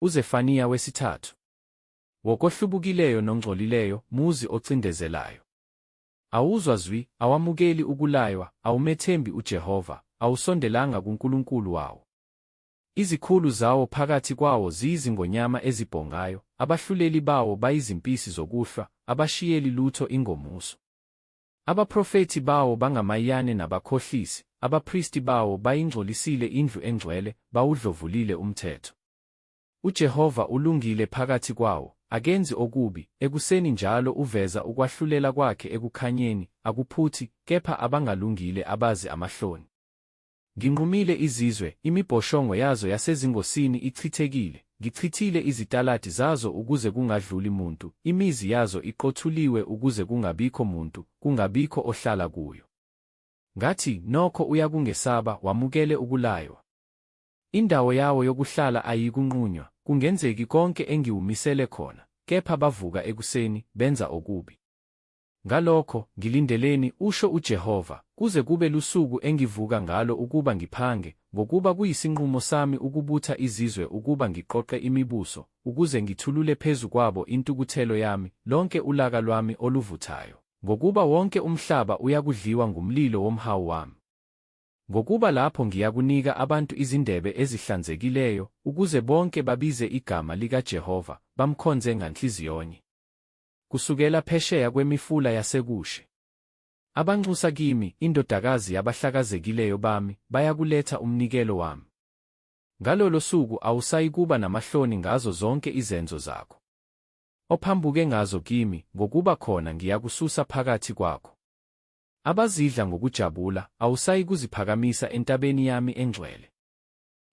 uZefaniya wesithathu. Wokohlubukileyo nongcolileyo, muzi ocindezelayo. Awuzwa zwi, awamukeli ukulaywa, awumethembi uJehova, awusondelanga kuNkulunkulu wawo. Izikhulu zawo phakathi kwawo ziyizingonyama ezibhongayo, abahluleli bawo bayizimpisi zokuhlwa, abashiyeli lutho ingomuso. Abaprofethi bawo bangamayane nabakhohlisi, abaphristi bawo bayingcolisile indlu engcwele, bawudlovulile umthetho. UJehova ulungile phakathi kwawo, akenzi okubi, ekuseni njalo uveza ukwahlulela kwakhe ekukhanyeni, akuphuthi, kepha abangalungile abazi amahloni. Nginqumile izizwe, imibhoshongo yazo yasezingosini ichithekile, ngichithile izitaladi zazo ukuze kungadluli muntu, imizi yazo iqothuliwe ukuze kungabikho muntu, kungabikho ohlala kuyo. Ngathi, nokho uyakungesaba, wamukele ukulaywa. Indawo yawo yokuhlala ayikunqunywa, kungenzeki konke engiwumisele khona, kepha bavuka ekuseni, benza okubi. Ngalokho, ngilindeleni, usho uJehova, kuze kube lusuku engivuka ngalo ukuba ngiphange, ngokuba kuyisinqumo sami ukubutha izizwe ukuba ngiqoqe imibuso, ukuze ngithulule phezu kwabo intukuthelo yami, lonke ulaka lwami oluvuthayo, ngokuba wonke umhlaba uyakudliwa ngumlilo womhawu wami. Ngokuba lapho ngiyakunika abantu izindebe ezihlanzekileyo, ukuze bonke babize igama likaJehova, bamkhonze nganhliziyonye. Kusukela phesheya kwemifula yasekushe. Abanxusa kimi, indodakazi yabahlakazekileyo bami, bayakuletha umnikelo wami. Ngalolo suku awusayikuba namahloni ngazo zonke izenzo zakho. Ophambuke ngazo kimi, ngokuba khona ngiyakususa phakathi kwakho. Abazidla ngokujabula, awusayikuziphakamisa entabeni yami engcwele.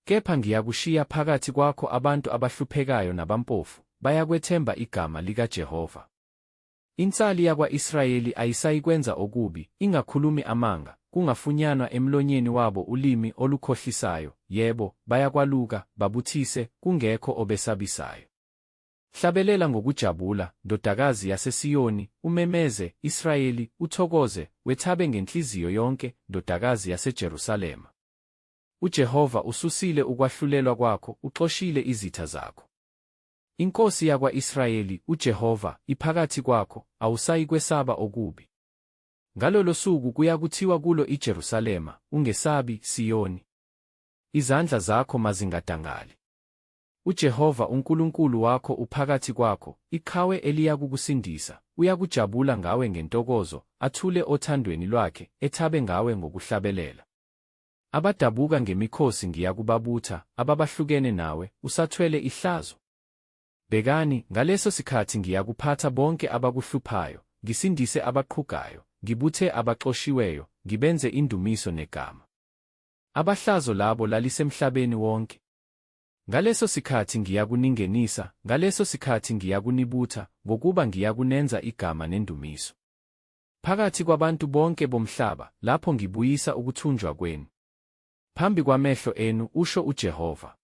Kepha ngiyakushiya phakathi kwakho abantu abahluphekayo nabampofu, bayakwethemba igama likaJehova. Insali yakwa-Israyeli ayisayikwenza okubi, ingakhulumi amanga, kungafunyanwa emlonyeni wabo ulimi olukhohlisayo, yebo, bayakwaluka, babuthise, kungekho obesabisayo. Hlabelela ngokujabula, ndodakazi yaseSiyoni, umemeze, Israyeli, uthokoze, wethabe ngenhliziyo yonke, ndodakazi yaseJerusalema. UJehova ususile ukwahlulelwa kwakho, uxoshile izitha zakho. Inkosi yakwa-Israyeli, uJehova, iphakathi kwakho, awusayikwesaba okubi. Ngalolo suku kuyakuthiwa kulo iJerusalema, ungesabi, Siyoni. Izandla zakho mazingadangali. UJehova uNkulunkulu wakho uphakathi kwakho, iqhawe eliyakukusindisa, uyakujabula ngawe ngentokozo, athule othandweni lwakhe, ethabe ngawe ngokuhlabelela. Abadabuka ngemikhosi ngiyakubabutha, ababahlukene nawe, usathwele ihlazo. Bekani, ngaleso sikhathi ngiyakuphatha bonke abakuhluphayo, ngisindise abaqhugayo, ngibuthe abaxoshiweyo, ngibenze indumiso negama. Abahlazo labo lalisemhlabeni wonke. Ngaleso sikhathi ngiyakuningenisa, ngaleso sikhathi ngiyakunibutha, ngokuba ngiyakunenza igama nendumiso. Phakathi kwabantu bonke bomhlaba, lapho ngibuyisa ukuthunjwa kwenu. Phambi kwamehlo enu, usho uJehova.